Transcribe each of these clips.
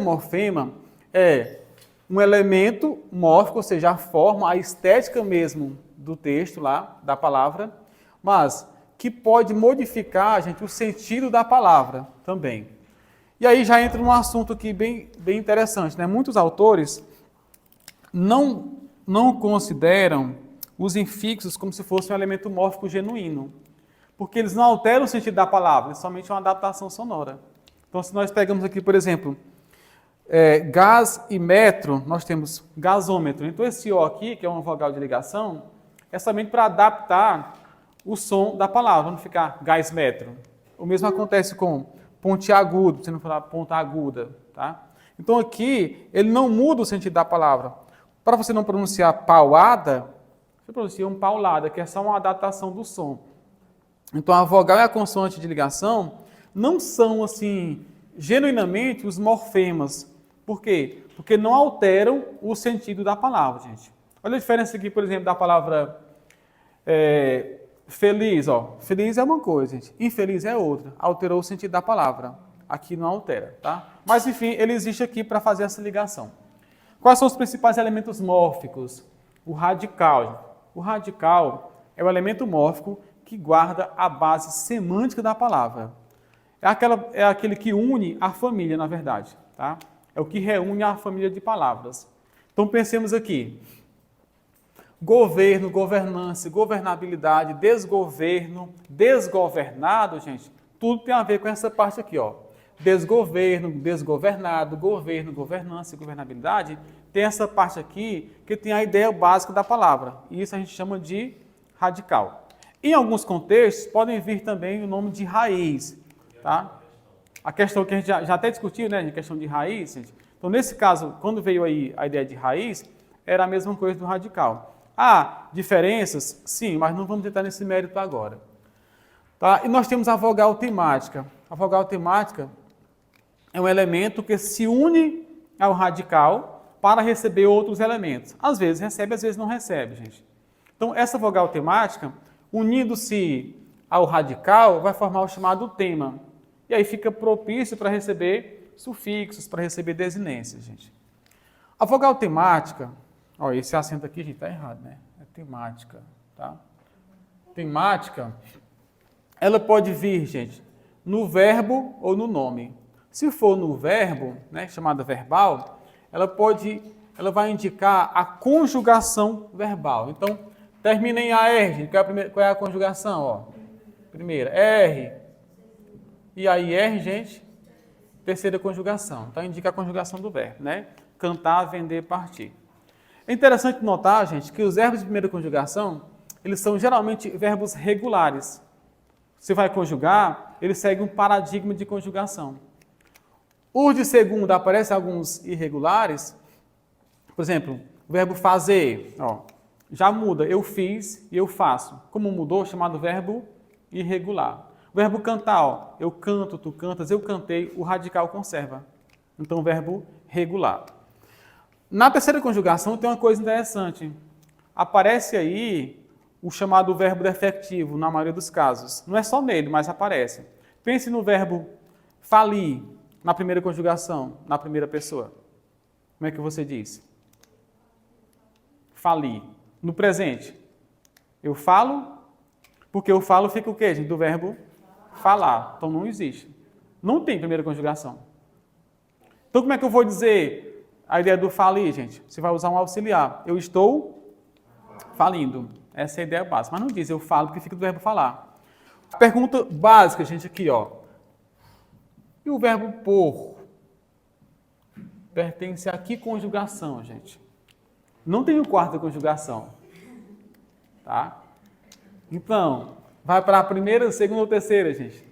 Morfema é um elemento mórfico, ou seja, a forma, a estética mesmo do texto lá, da palavra, mas que pode modificar, gente, o sentido da palavra também. E aí já entra num assunto aqui bem interessante, né? Muitos autores não consideram os infixos como se fosse um elemento mórfico genuíno, porque eles não alteram o sentido da palavra, é somente uma adaptação sonora. Então, se nós pegamos aqui, por exemplo, gás e metro, nós temos gasômetro. Então, esse O aqui, que é uma vogal de ligação, é somente para adaptar o som da palavra, não ficar gás metro. O mesmo acontece com pontiagudo, você não falar ponta aguda, tá? Então, aqui, ele não muda o sentido da palavra. Para você não pronunciar pauada, você pronuncia um paulada, que é só uma adaptação do som. Então, a vogal e a consoante de ligação não são, assim, genuinamente os morfemas. Por quê? Porque não alteram o sentido da palavra, gente. Olha a diferença aqui, por exemplo, da palavra feliz. Ó. Feliz é uma coisa, gente. Infeliz é outra. Alterou o sentido da palavra. Aqui não altera, tá? Mas, enfim, ele existe aqui para fazer essa ligação. Quais são os principais elementos mórficos? O radical. Gente. O radical é o elemento mórfico que guarda a base semântica da palavra. É aquele que une a família, na verdade. Tá? É o que reúne a família de palavras. Então, pensemos aqui. Governo, governança, governabilidade, desgoverno, desgovernado, gente, tudo tem a ver com essa parte aqui, ó. Desgoverno, desgovernado, governo, governança e governabilidade, tem essa parte aqui que tem a ideia básica da palavra. E isso a gente chama de radical. Em alguns contextos, podem vir também o nome de raiz. Tá? A questão que a gente já até discutiu, né, a questão de raiz, gente. Então, nesse caso, quando veio aí a ideia de raiz, era a mesma coisa do radical. Há diferenças? Sim, mas não vamos entrar nesse mérito agora. Tá? E nós temos a vogal temática. A vogal temática é um elemento que se une ao radical para receber outros elementos. Às vezes recebe, às vezes não recebe, gente. Então, essa vogal temática, unindo-se ao radical, vai formar o chamado tema. E aí fica propício para receber sufixos, para receber desinências, gente. A vogal temática, ó, esse acento aqui, gente, está errado, né? É temática, tá? Temática, ela pode vir, gente, no verbo ou no nome. Se for no verbo, né, chamada verbal, ela vai indicar a conjugação verbal. Então, termina em AR, gente. Qual é a conjugação? Ó? Primeira, R. E aí, R, gente, terceira conjugação. Então, indica a conjugação do verbo, né? Cantar, vender, partir. É interessante notar, gente, que os verbos de primeira conjugação, eles são geralmente verbos regulares. Você vai conjugar, ele segue um paradigma de conjugação. Os de segunda aparecem alguns irregulares. Por exemplo, o verbo fazer, ó, já muda, eu fiz e eu faço. Como mudou, chamado verbo irregular. O verbo cantar, ó, eu canto, tu cantas, eu cantei, o radical conserva. Então, verbo regular. Na terceira conjugação tem uma coisa interessante. Aparece aí o chamado verbo defectivo, na maioria dos casos. Não é só nele, mas aparece. Pense no verbo falir, na primeira conjugação, na primeira pessoa. Como é que você diz? Falir. No presente, eu falo, porque eu falo fica o quê, gente? Do verbo falar. Então, não existe. Não tem primeira conjugação. Então, como é que eu vou dizer a ideia do falir, gente? Você vai usar um auxiliar. Eu estou falindo. Essa é a ideia básica. Mas não diz eu falo, porque fica do verbo falar. A pergunta básica, gente, aqui, ó. E o verbo por? Pertence a que conjugação, gente? Não tem o quarta conjugação. Tá? Então, vai para a primeira, segunda ou terceira, gente?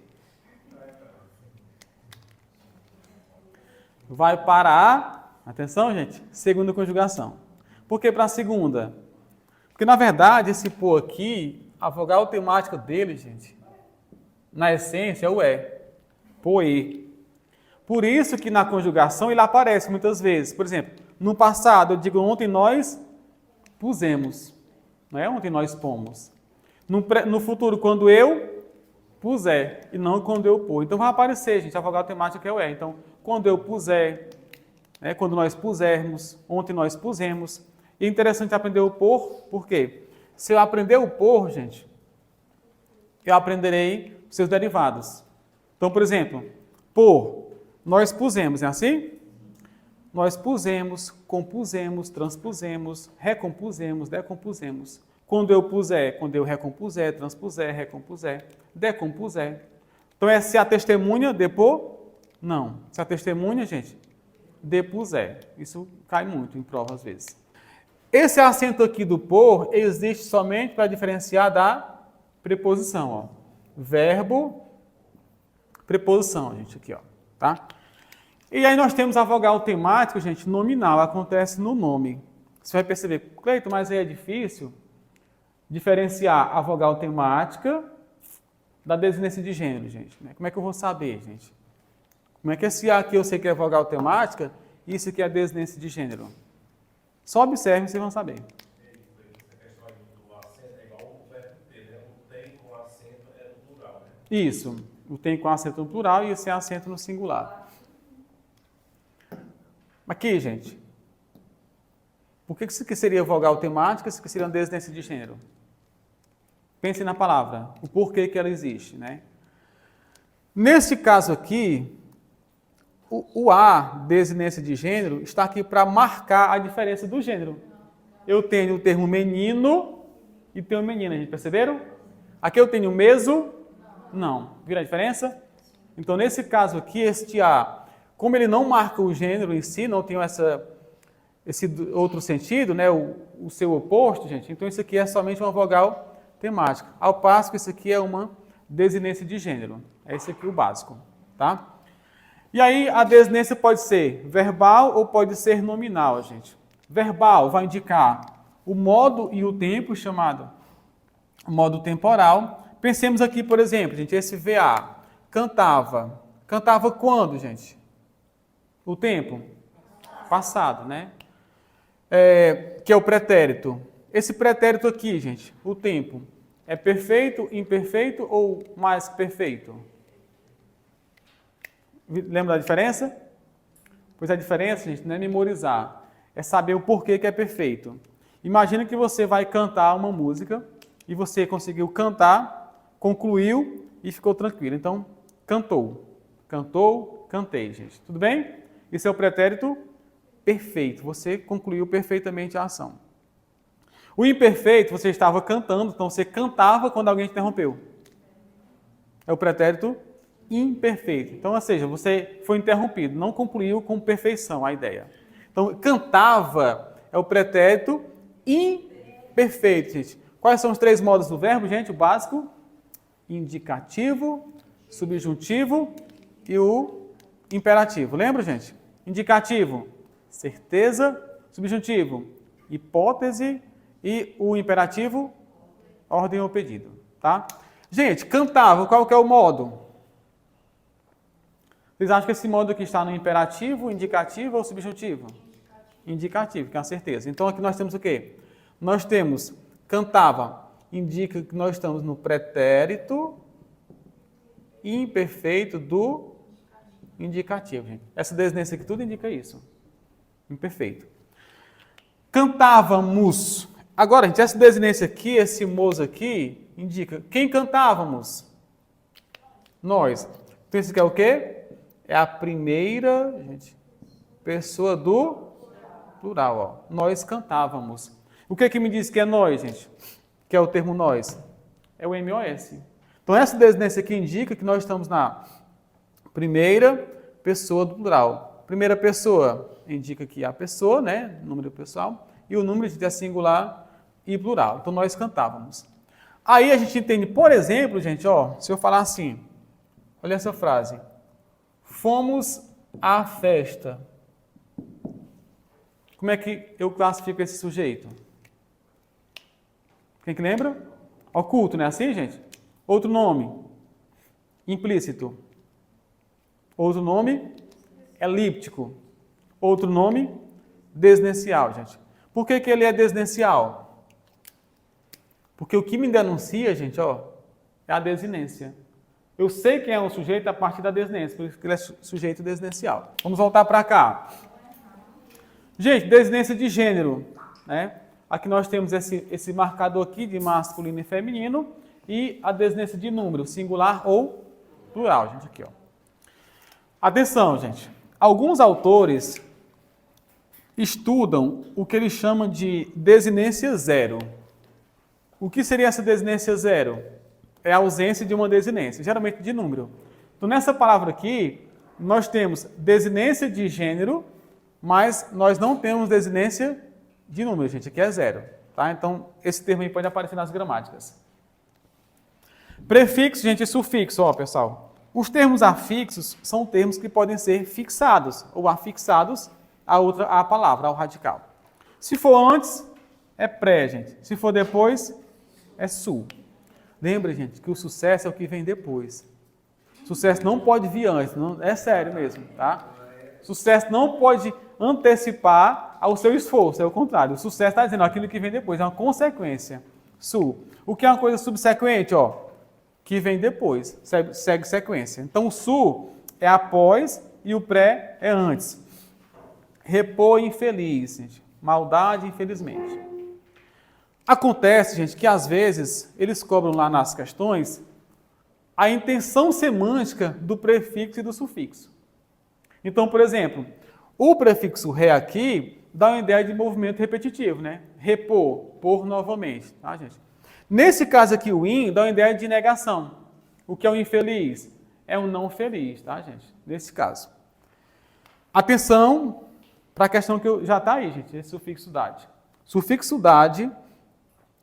Vai para a, atenção, gente, segunda conjugação. Por que para a segunda? Porque, na verdade, esse por aqui, a vogal temática dele, gente, na essência, é o é. Poe. Por isso que na conjugação ele aparece muitas vezes. Por exemplo, no passado, eu digo ontem nós pusemos. Não é ontem nós pomos. No futuro, quando eu puser, e não quando eu pôr. Então vai aparecer, gente, a vogal temática é o é. Então, quando eu puser, né? Quando nós pusermos, ontem nós pusemos. E é interessante aprender o por quê? Se eu aprender o por, gente, eu aprenderei os seus derivados. Então, por exemplo, por, nós pusemos, é assim? Nós pusemos, compusemos, transpusemos, recompusemos, decompusemos. Quando eu puser, quando eu recompuser, transpuser, recompuser, decompuser. Então, é se a testemunha depor? Não. Se a testemunha, gente, depuser. Isso cai muito em prova às vezes. Esse acento aqui do por existe somente para diferenciar da preposição. Ó. Verbo, preposição, gente, aqui, ó, tá? E aí nós temos a vogal temática, gente, nominal, acontece no nome. Você vai perceber, Cleiton, mas aí é difícil diferenciar a vogal temática da desinência de gênero, gente. Né? Como é que eu vou saber, gente? Como é que esse A aqui eu sei que é vogal temática e isso aqui é desinência de gênero? Só observem e vocês vão saber. Isso, o tem com acento no plural e o sem acento no singular. Aqui, gente, por que isso aqui seria vogal temática, isso aqui seria uma desinência de gênero? Pense na palavra, o porquê que ela existe, né? Nesse caso aqui, o A, desinência de gênero, está aqui para marcar a diferença do gênero. Eu tenho o termo menino e tenho menina, gente, perceberam? Aqui eu tenho meso, não. Viram a diferença? Então, nesse caso aqui, este A, como ele não marca o gênero em si, não tem esse outro sentido, né, o seu oposto, gente, então isso aqui é somente uma vogal temática. Ao passo que isso aqui é uma desinência de gênero. É esse aqui o básico, tá? E aí a desinência pode ser verbal ou pode ser nominal, gente. Verbal vai indicar o modo e o tempo, chamado modo temporal. Pensemos aqui, por exemplo, gente, esse VA, cantava. Cantava quando, gente? O tempo? Passado, né? Que é o pretérito. Esse pretérito aqui, gente, o tempo, é perfeito, imperfeito ou mais que perfeito? Lembra da diferença? Pois a diferença, gente, não é memorizar, é saber o porquê que é perfeito. Imagina que você vai cantar uma música e você conseguiu cantar, concluiu e ficou tranquilo. Então, cantou. Cantou, cantei, gente. Tudo bem? Isso é o pretérito perfeito. Você concluiu perfeitamente a ação. O imperfeito, você estava cantando, então você cantava quando alguém te interrompeu. É o pretérito imperfeito. Então, ou seja, você foi interrompido, não concluiu com perfeição a ideia. Então, cantava é o pretérito imperfeito, gente. Quais são os três modos do verbo, gente? O básico, indicativo, subjuntivo e o imperativo. Lembra, gente? Indicativo, certeza. Subjuntivo, hipótese. E o imperativo, ordem ou pedido. Tá? Gente, cantava, qual que é o modo? Vocês acham que esse modo aqui está no imperativo, indicativo ou subjuntivo? Indicativo, que é uma certeza. Então, aqui nós temos o quê? Nós temos cantava, indica que nós estamos no pretérito imperfeito do indicativo. Gente. Essa desinência aqui tudo indica isso. Imperfeito. Cantávamos. Agora, gente, essa desinência aqui, esse moço aqui, indica quem cantávamos? Nós. Então, isso aqui é o quê? É a primeira, gente, pessoa do plural. Ó. Nós cantávamos. O que é que me diz que é nós, gente? Que é o termo nós? É o MOS. Então, essa desinência aqui indica que nós estamos na primeira pessoa do plural. Primeira pessoa indica que é a pessoa, né? Número pessoal. E o número é singular e plural. Então, nós cantávamos. Aí a gente entende, por exemplo, gente, ó, se eu falar assim, olha essa frase. Fomos à festa. Como é que eu classifico esse sujeito? Quem que lembra? Oculto, não é assim, gente? Outro nome, implícito. Outro nome, elíptico. Outro nome, desinencial, gente. Por que ele é desinencial? Porque o que me denuncia, gente, ó, é a desinência. Eu sei quem é o sujeito a partir da desinência, por isso que ele é sujeito desinencial. Vamos voltar para cá. Gente, desinência de gênero, né? Aqui nós temos esse marcador aqui de masculino e feminino e a desinência de número, singular ou plural, gente, aqui, ó. Atenção, gente. Alguns autores estudam o que eles chamam de desinência zero. O que seria essa desinência zero? É a ausência de uma desinência, geralmente de número. Então, nessa palavra aqui, nós temos desinência de gênero, mas nós não temos desinência de número, gente. Aqui é zero, tá? Então, esse termo aí pode aparecer nas gramáticas. Prefixo, gente, e sufixo, ó, pessoal. Os termos afixos são termos que podem ser fixados ou afixados à palavra, ao radical. Se for antes, é pré, gente. Se for depois, é su. Lembra, gente, que o sucesso é o que vem depois. Sucesso não pode vir antes, não, é sério mesmo, tá? Sucesso não pode antecipar ao seu esforço, é o contrário. O sucesso está dizendo aquilo que vem depois, é uma consequência. Su. O que é uma coisa subsequente, ó? Que vem depois, segue sequência. Então, o su é após e o pré é antes. Repor infeliz, gente. Maldade, infelizmente. Acontece, gente, que às vezes eles cobram lá nas questões a intenção semântica do prefixo e do sufixo. Então, por exemplo, o prefixo ré aqui dá uma ideia de movimento repetitivo, né? Repor, por novamente, tá, gente? Nesse caso aqui, o in dá uma ideia de negação. O que é o infeliz? É um não feliz, tá, gente? Nesse caso. Atenção para a questão que já está aí, gente, esse sufixo dade. Sufixo dade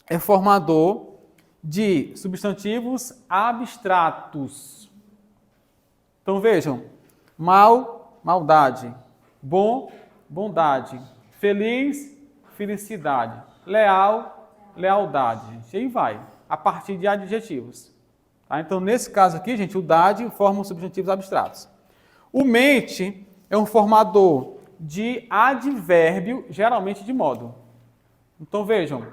é formador de substantivos abstratos. Então, vejam. Mal, maldade. Bom, bondade. Feliz, felicidade. Leal, lealdade. Gente. E aí vai, a partir de adjetivos. Tá? Então, nesse caso aqui, gente, o dade forma os substantivos abstratos. O mente é um formador de advérbio, geralmente de modo. Então, vejam.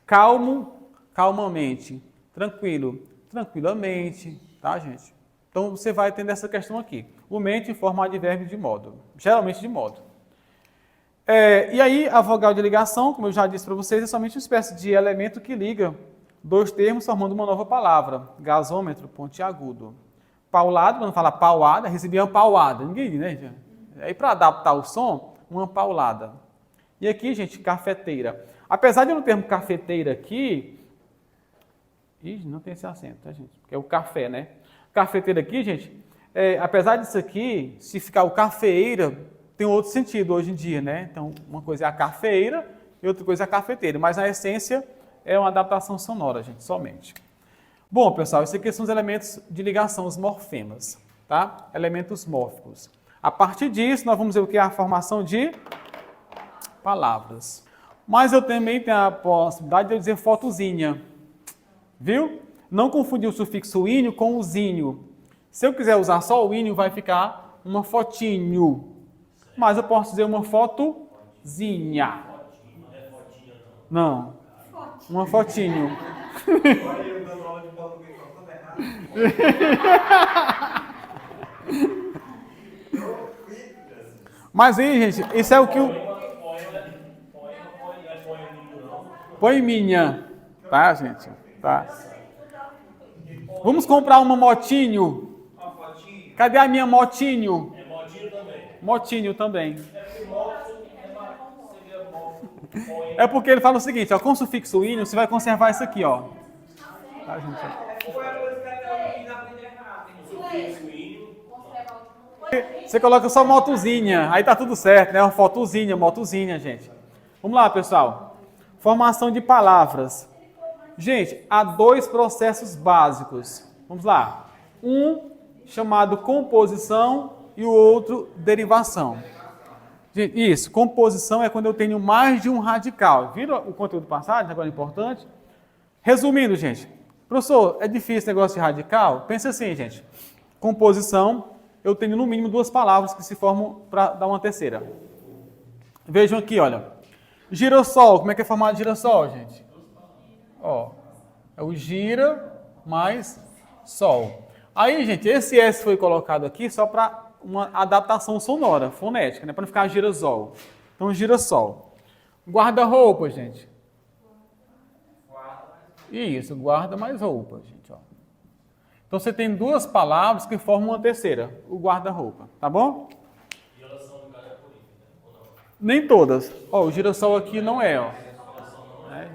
Calmo, calmamente. Tranquilo, tranquilamente. Tá, gente? Então, você vai tendo essa questão aqui. O mente forma advérbio de modo. Geralmente de modo. E aí, a vogal de ligação, como eu já disse para vocês, é somente uma espécie de elemento que liga dois termos formando uma nova palavra. Gasômetro, pontiagudo. Paulado, quando fala pauada, recebia uma pauada. Ninguém, né? Aí, para adaptar o som, uma paulada. E aqui, gente, cafeteira. Apesar de eu não termo cafeteira aqui... não tem esse acento, tá, gente? Porque é o café, né? Cafeteira aqui, gente, apesar disso aqui, se ficar o cafeeira, tem outro sentido hoje em dia, né? Então, uma coisa é a cafeeira e outra coisa é a cafeteira. Mas, na essência, é uma adaptação sonora, gente, somente. Bom, pessoal, esses aqui são os elementos de ligação, os morfemas, tá? Elementos mórficos. A partir disso, nós vamos ver o que é a formação de palavras. Mas eu também tenho a possibilidade de eu dizer fotozinha. Viu? Não confundir o sufixo ínio com o zinho. Se eu quiser usar só o ínio, vai ficar uma fotinho. Mas eu posso dizer uma fotozinha. Não. Uma fotinho. Mas aí, gente, isso é o que o... Poeminha. Tá, gente? Tá. Vamos comprar uma motinho. Cadê a minha motinho? É motinho também. Motinho também. É porque ele fala o seguinte, ó, com o sufixo ínio, você vai conservar isso aqui, ó. Tá, gente? Você coloca só motozinha, aí tá tudo certo, né? Uma fotozinha, motozinha, gente. Vamos lá, pessoal. Formação de palavras. Gente, há dois processos básicos. Vamos lá. Um chamado composição e o outro derivação. Gente, isso, composição é quando eu tenho mais de um radical. Viram o conteúdo passado? Agora é importante. Resumindo, gente. Professor, é difícil esse negócio de radical? Pensa assim, gente. Composição, eu tenho no mínimo duas palavras que se formam para dar uma terceira. Vejam aqui, olha. Girassol, como é que é formado girassol, gente? Ó, é o gira mais sol. Aí, gente, esse S foi colocado aqui só para uma adaptação sonora, fonética, né? Para não ficar girassol. Então, girassol. Guarda-roupa, gente. Isso, guarda mais roupa, gente. Ó. Então, você tem duas palavras que formam uma terceira, o guarda-roupa, tá bom? Nem todas. Ó, o girassol aqui não é, ó.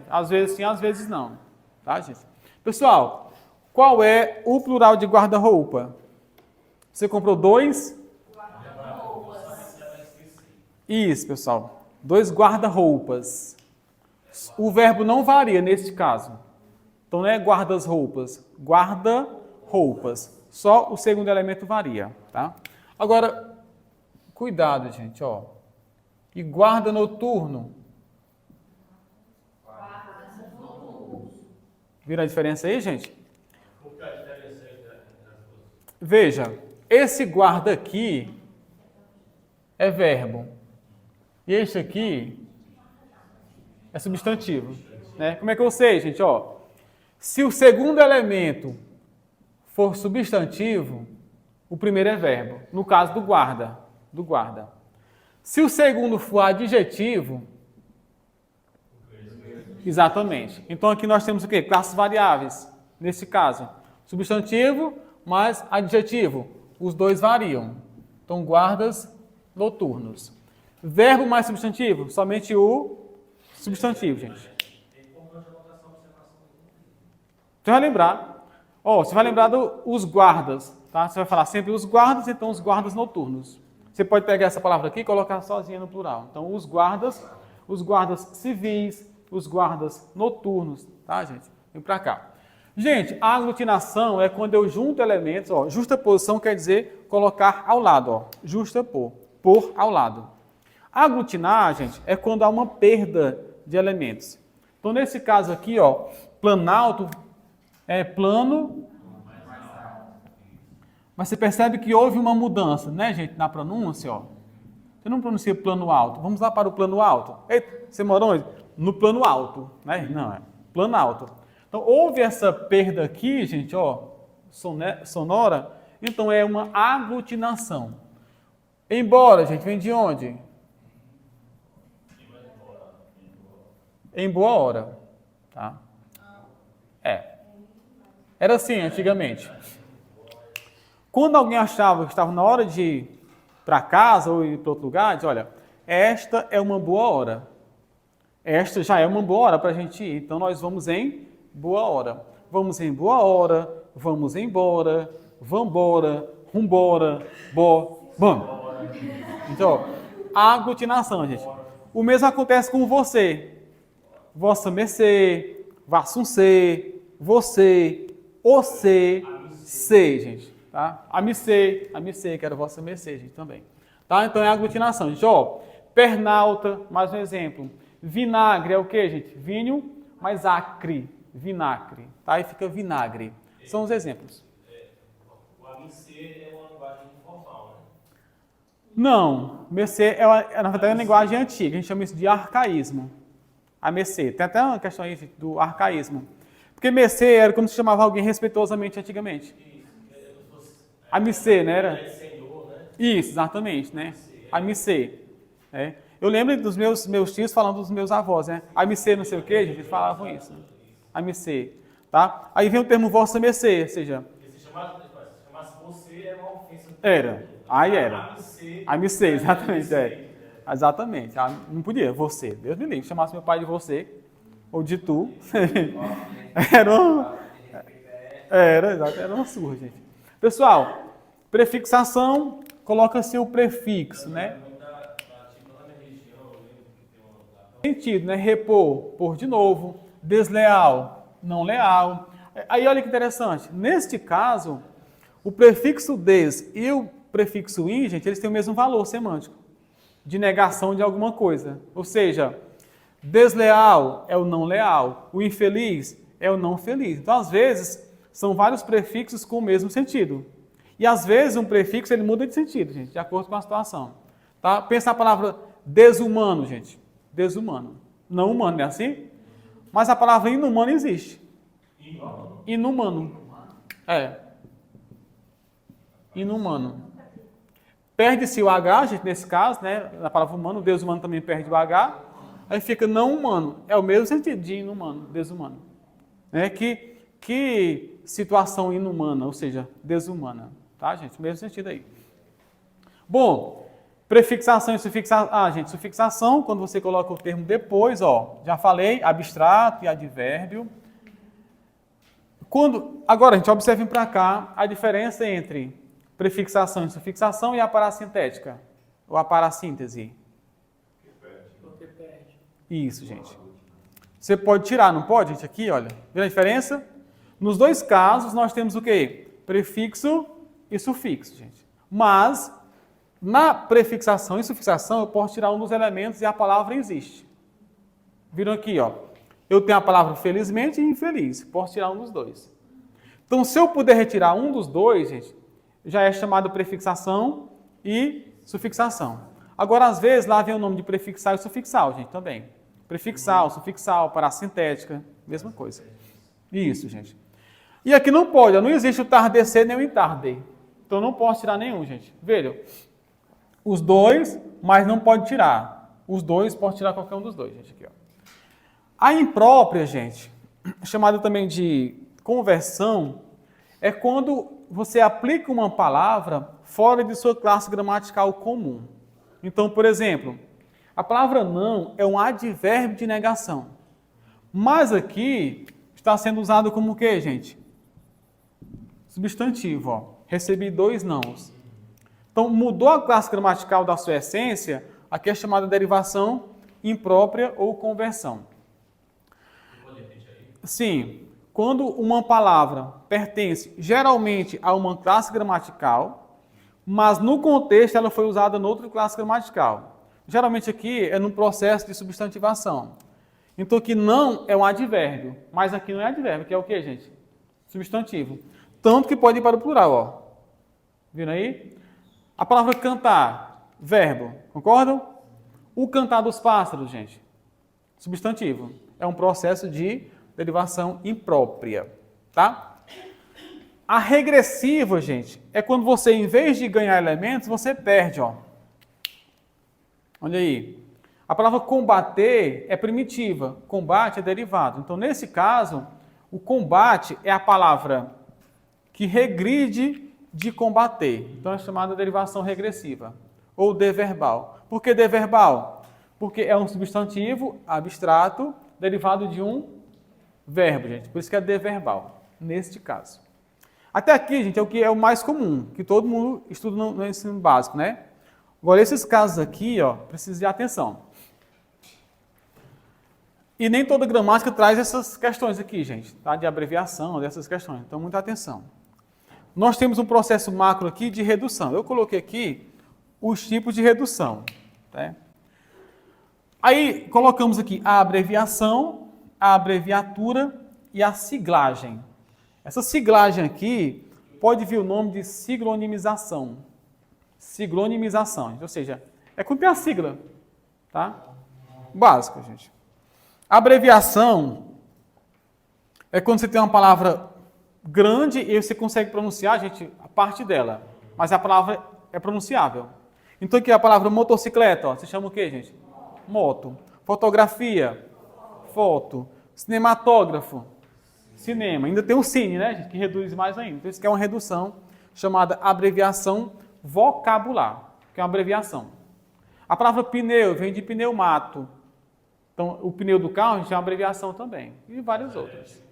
Às vezes sim, às vezes não. Tá, gente? Pessoal, qual é o plural de guarda-roupa? Você comprou 2? Isso, pessoal. 2 guarda-roupas. O verbo não varia neste caso. Então não é guarda-roupas, guarda-roupas. Só o segundo elemento varia, tá? Agora, cuidado, gente, ó. E guarda noturno. Viram a diferença aí, gente? Veja, esse guarda aqui é verbo. E este aqui é substantivo. Né? Como é que eu sei, gente? Ó, se o segundo elemento for substantivo, o primeiro é verbo. No caso do guarda. Do guarda. Se o segundo for adjetivo, exatamente. Então aqui nós temos o quê? Classes variáveis. Nesse caso, substantivo mais adjetivo. Os dois variam. Então, guardas noturnos. Verbo mais substantivo? Somente o substantivo, gente. Você vai lembrar. Ó, você vai lembrar dos guardas. Tá? Você vai falar sempre os guardas, então os guardas noturnos. Você pode pegar essa palavra aqui e colocar sozinha no plural. Então, os guardas civis, os guardas noturnos, tá, gente? Vem pra cá. Gente, a aglutinação é quando eu junto elementos, ó, justaposição quer dizer colocar ao lado, ó, justapor, pôr ao lado. Aglutinar, gente, é quando há uma perda de elementos. Então, nesse caso aqui, ó, planalto é plano, mas você percebe que houve uma mudança, né, gente, na pronúncia, ó. Você não pronuncia plano alto. Vamos lá para o plano alto. Eita, você morou onde? No plano alto, né? Não, é plano alto. Então, houve essa perda aqui, gente, ó, sonora, então é uma aglutinação. Embora, gente, vem de onde? Em boa hora, tá? Era assim antigamente. Quando alguém achava que estava na hora de ir para casa ou ir para outro lugar, diz, olha, esta é uma boa hora. Esta já é uma boa hora para a gente ir. Então, nós vamos em boa hora. Vamos em boa hora, vamos embora, vambora, rumbora, bom. Então, a aglutinação, gente. O mesmo acontece com você. Vossa mercê, vassuncê, você, você, sei, gente. Tá? A missê, que era vossa mercê, gente, também. Tá? Então, é a aglutinação. Gente, ó, pernalta, mais um exemplo. Vinagre é o que, gente? Vinho mais acre, vinagre. Tá? Aí fica vinagre. São os exemplos. O AMC é uma linguagem informal, né? Não, mercê na verdade, é uma linguagem antiga. A gente chama isso de arcaísmo. A mercê. Tem até uma questão aí do arcaísmo. Porque mercê era como se chamava alguém respeitosamente antigamente. A mercê, né? Era? Isso, exatamente, né? A mercê. É. Eu lembro dos meus tios falando dos meus avós, né? A mercê não sei o quê, gente, eles falavam isso. Né? A mercê, tá? Aí vem o termo vossa mercê, ou seja... Se chamasse você, era uma ofensa. Era, aí era. A mercê, exatamente, é. Exatamente, não podia, você. Deus me livre, chamasse meu pai de você, ou de tu. Era uma surra, gente. Pessoal, prefixação, coloca-se o prefixo, né? Sentido, né? Repor, por de novo. Desleal, não leal. Aí olha que interessante. Neste caso, o prefixo des e o prefixo in, gente, eles têm o mesmo valor semântico de negação de alguma coisa. Ou seja, desleal é o não leal, o infeliz é o não feliz. Então, às vezes, são vários prefixos com o mesmo sentido. E, às vezes, um prefixo ele muda de sentido, gente, de acordo com a situação. Tá? Pensa na palavra desumano, gente. Desumano. Não humano, não é assim? Mas a palavra inumano existe. Inumano. É. Inumano. Perde-se o H, gente, nesse caso, né? Na palavra humano, o Deus humano também perde o H. Aí fica não humano. É o mesmo sentido de inumano, desumano. Né? Que situação inumana, ou seja, desumana. Tá, gente? Mesmo sentido aí. Bom, prefixação e sufixação. Ah, gente, sufixação, quando você coloca o termo depois, ó, já falei, abstrato e advérbio. Agora, a gente observe para cá a diferença entre prefixação e sufixação e a parasintética, ou a parassíntese. Isso, gente. Você pode tirar, não pode, gente? Aqui, olha. Viu a diferença? Nos dois casos, nós temos o quê? Prefixo e sufixo, gente. Mas, na prefixação e sufixação, eu posso tirar um dos elementos e a palavra existe. Viram aqui, ó. Eu tenho a palavra felizmente e infeliz. Posso tirar um dos dois. Então, se eu puder retirar um dos dois, gente, já é chamado prefixação e sufixação. Agora, às vezes, lá vem o nome de prefixal e sufixal, gente, também. Prefixal, sufixal, parasintética, mesma coisa. Isso, gente. E aqui não pode, ó, não existe o tardecer nem o entarde. Então, não posso tirar nenhum, gente. Vejam, os dois, mas não pode tirar. Os dois, posso tirar qualquer um dos dois, gente, aqui, ó. A imprópria, gente, chamada também de conversão, é quando você aplica uma palavra fora de sua classe gramatical comum. Então, por exemplo, a palavra não é um advérbio de negação. Mas aqui está sendo usado como o quê, gente? Substantivo, ó. Recebi 2 nãos. Então, mudou a classe gramatical da sua essência, aqui é chamada derivação imprópria ou conversão. Sim, quando uma palavra pertence geralmente a uma classe gramatical, mas no contexto ela foi usada em outra classe gramatical. Geralmente aqui é no processo de substantivação. Então aqui não é um advérbio, mas aqui não é advérbio, que é o quê, gente? Substantivo. Tanto que pode ir para o plural, ó. Viram aí? A palavra cantar, verbo, concordam? O cantar dos pássaros, gente, substantivo. É um processo de derivação imprópria, tá? A regressiva, gente, é quando você, em vez de ganhar elementos, você perde, ó. Olha aí. A palavra combater é primitiva, combate é derivado. Então, nesse caso, o combate é a palavra que regride de combater. Então, é chamada derivação regressiva, ou deverbal. Por que deverbal? Porque é um substantivo abstrato derivado de um verbo, gente. Por isso que é deverbal, neste caso. Até aqui, gente, é o que é o mais comum, que todo mundo estuda no ensino básico, né? Agora, esses casos aqui, ó, precisam de atenção. E nem toda gramática traz essas questões aqui, gente, tá? De abreviação, dessas questões. Então, muita atenção. Nós temos um processo macro aqui de redução. Eu coloquei aqui os tipos de redução, tá? Aí, colocamos aqui a abreviação, a abreviatura e a siglagem. Essa siglagem aqui pode vir o nome de siglonimização. Siglonimização, ou seja, é cumprir a sigla, tá? Básico, gente. Abreviação é quando você tem uma palavra grande e você consegue pronunciar, gente, a parte dela, mas a palavra é pronunciável. Então aqui a palavra motocicleta, ó, se chama o quê, gente? Moto. Fotografia, foto. Cinematógrafo, cinema. Ainda tem o cine, né, gente, que reduz mais ainda. Então isso aqui é uma redução chamada abreviação vocabular, que é uma abreviação. A palavra pneu vem de pneumato. Então, o pneu do carro, a gente é uma abreviação também. E várias outras.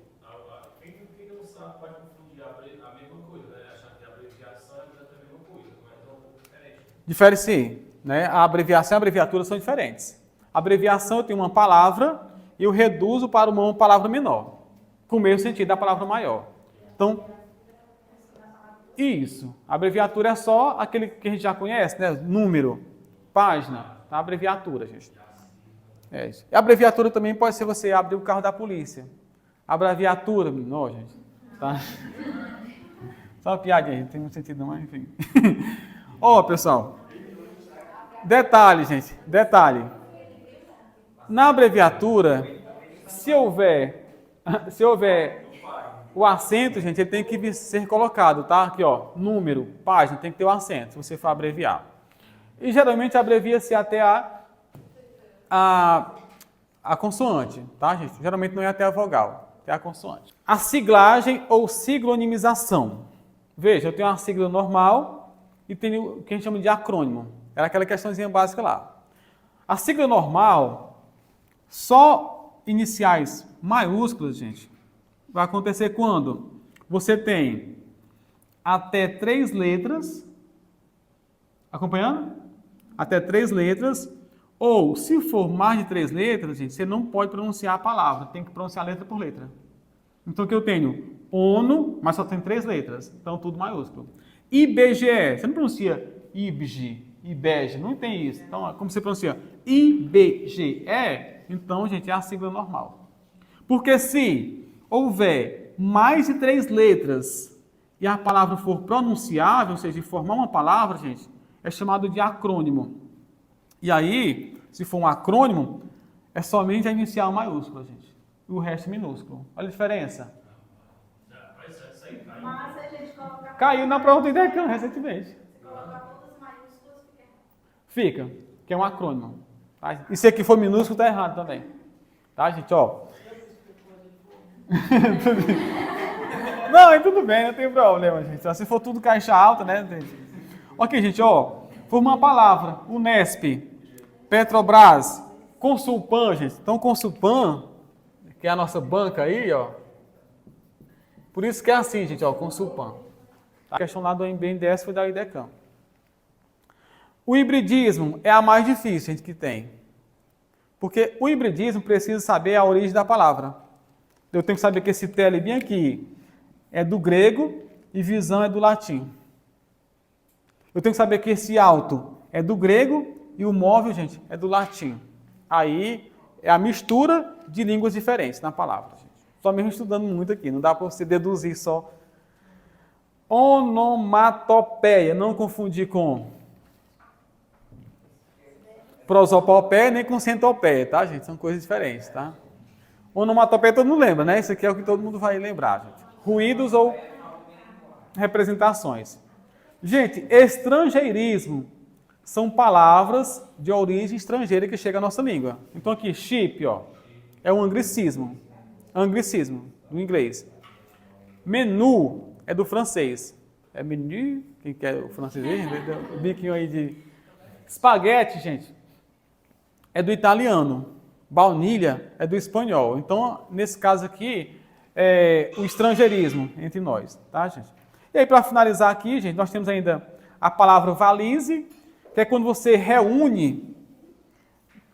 Quem não sabe pode confundir a mesma coisa, né? Achar que a abreviação é a mesma coisa, mas é um pouco diferente. Difere sim, né? A abreviação e a abreviatura são diferentes. A abreviação eu tenho uma palavra e eu reduzo para uma palavra menor, com o mesmo sentido da palavra maior. Então, isso. A abreviatura é só aquele que a gente já conhece, né? Número, página, a abreviatura, gente. É isso. E a abreviatura também pode ser você abrir o carro da polícia. Abreviatura, não, gente. Tá? Só uma piadinha, não tem muito sentido não, mas enfim. Ó, pessoal. Detalhe, gente. Detalhe. Na abreviatura, se houver o acento, gente, ele tem que ser colocado, tá? Aqui, ó, número, página, tem que ter o acento, se você for abreviar. E geralmente abrevia-se até a consoante, tá, gente? Geralmente não é até a vogal, até a consoante. A siglagem ou siglonimização. Veja, eu tenho uma sigla normal e tenho o que a gente chama de acrônimo. Era aquela questãozinha básica lá. A sigla normal, só iniciais maiúsculas, gente, vai acontecer quando você tem até 3 letras, acompanhando? Até 3 letras, ou se for mais de 3 letras, gente, você não pode pronunciar a palavra, tem que pronunciar letra por letra. Então, aqui eu tenho ONU, mas só tem 3 letras, então tudo maiúsculo. IBGE, você não pronuncia IBGE, IBEG, não tem isso. Então, como você pronuncia IBGE, então, gente, é a sigla normal. Porque se houver mais de 3 letras e a palavra for pronunciável, ou seja, formar uma palavra, gente, é chamado de acrônimo. E aí, se for um acrônimo, é somente a inicial maiúscula, gente. E o resto minúsculo. Olha a diferença. Mas a gente coloca... Caiu na prova do IDECAM recentemente. Se colocar todas maiúsculas, Fica, que é um acrônimo. Tá? E se aqui for minúsculo, tá errado também. Tá, gente? Ó. Não, tudo bem, não tem problema, gente. Se for tudo caixa alta, né? Ok, gente, ó. Foi uma palavra, Unesp, Petrobras, Consulpan, gente. Então, Consulpan, que é a nossa banca aí, ó. Por isso que é assim, gente, ó, Consulpan. A questão lá do BNDES foi da IDECAM. O hibridismo é a mais difícil, gente, que tem. Porque o hibridismo precisa saber a origem da palavra. Eu tenho que saber que esse tele bem aqui é do grego e visão é do latim. Eu tenho que saber que esse alto é do grego e o móvel, gente, é do latim. Aí é a mistura de línguas diferentes na palavra, gente. Só mesmo estudando muito aqui, não dá para você deduzir só. Onomatopeia, não confundir com prosopopeia nem com centopeia, tá, gente? São coisas diferentes, tá? Onomatopeia todo mundo lembra, né? Isso aqui é o que todo mundo vai lembrar, gente. Ruídos ou representações. Gente, estrangeirismo são palavras de origem estrangeira que chegam à nossa língua. Então aqui, chip, ó, é um anglicismo. Anglicismo, do inglês. Menu é do francês. É menu, quem quer o francês aí? O biquinho aí de... Espaguete, gente, é do italiano. Baunilha é do espanhol. Então, nesse caso aqui, é o estrangeirismo entre nós, tá, gente? E aí, para finalizar aqui, gente, nós temos ainda a palavra valise, que é quando você reúne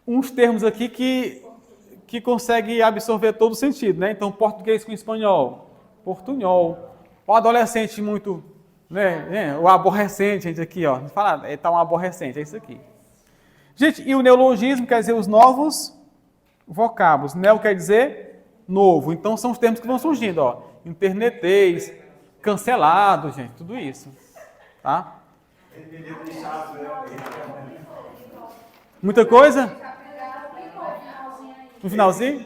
uns termos aqui que consegue absorver todo o sentido, né? Então, português com espanhol, portunhol, o adolescente muito, né? O aborrecente, gente, aqui, ó. Fala, tá um aborrecente, é isso aqui. Gente, e o neologismo quer dizer os novos vocábulos. Neo quer dizer novo. Então, são os termos que vão surgindo, ó. Internetês, cancelado, gente, tudo isso, tá? Muita coisa? No finalzinho?